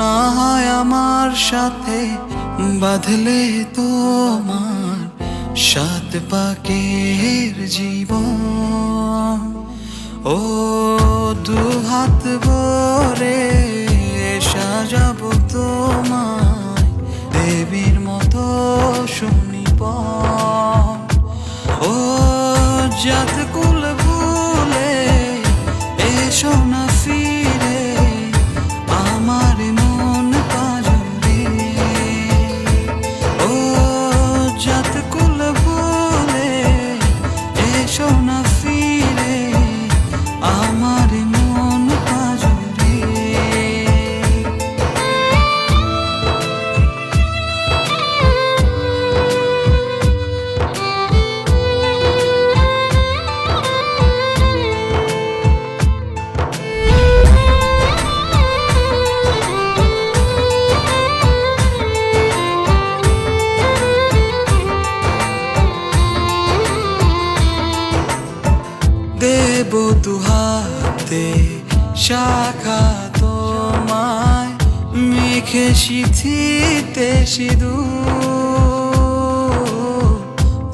না হয় আমার সাথে বাঁধলে তোমার সাত পাকের জীবন। ও দু হাত ভরে সাজাবো তোমায় দেবীর মতো সুনিপন। ও জাত কুল ভুলে এসো না ফিরে আমার মন পাজরে। ও জাত কুল ভুলে এসো না ফিরে আমার মন পাজরে। দেব দুহাতে শাখা তোমায় মেখে সিথিতে সিঁদুর।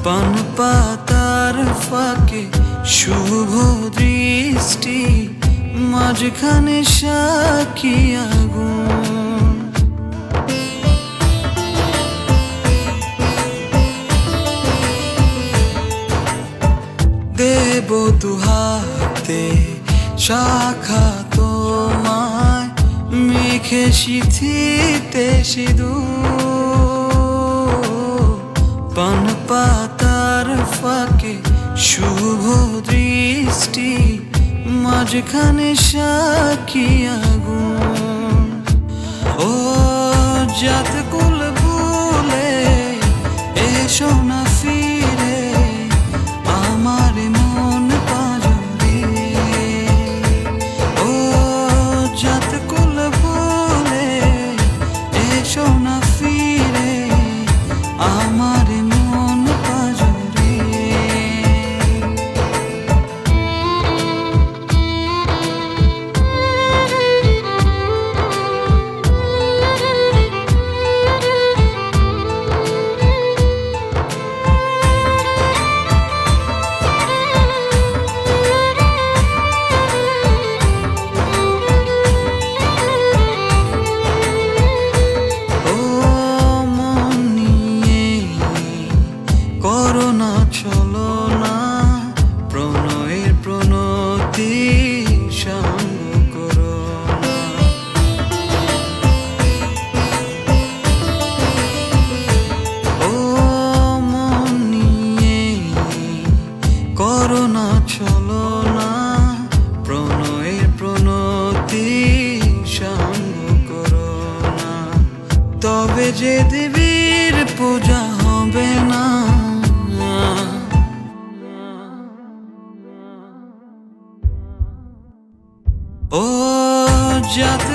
পান পাতার ফাঁকে শুভ দৃষ্টি মাঝখানে সাক্ষী আগুন। দেব দুহাতে শাখা তোমায় মেখে সিথিতে সিঁদুর। পান পাতার ফাঁকে শুভ দৃষ্টি মাঝখানে সাক্ষী আগুন। ও জাত কুল ভুলে এসো না ফিরে আমার মন পাজরে। ও জাত কুল ভুলে এসো না ফিরে আমার মন পাজরে। করোনা চলো না প্রণয়ের প্রণতি সঙ্গ করো না। ও মন নিয়ে করোনা চলো না প্রণয়ের প্রণতি সঙ্গ করো না। তবে যে দেবীর পূজা হবে না। ও জাত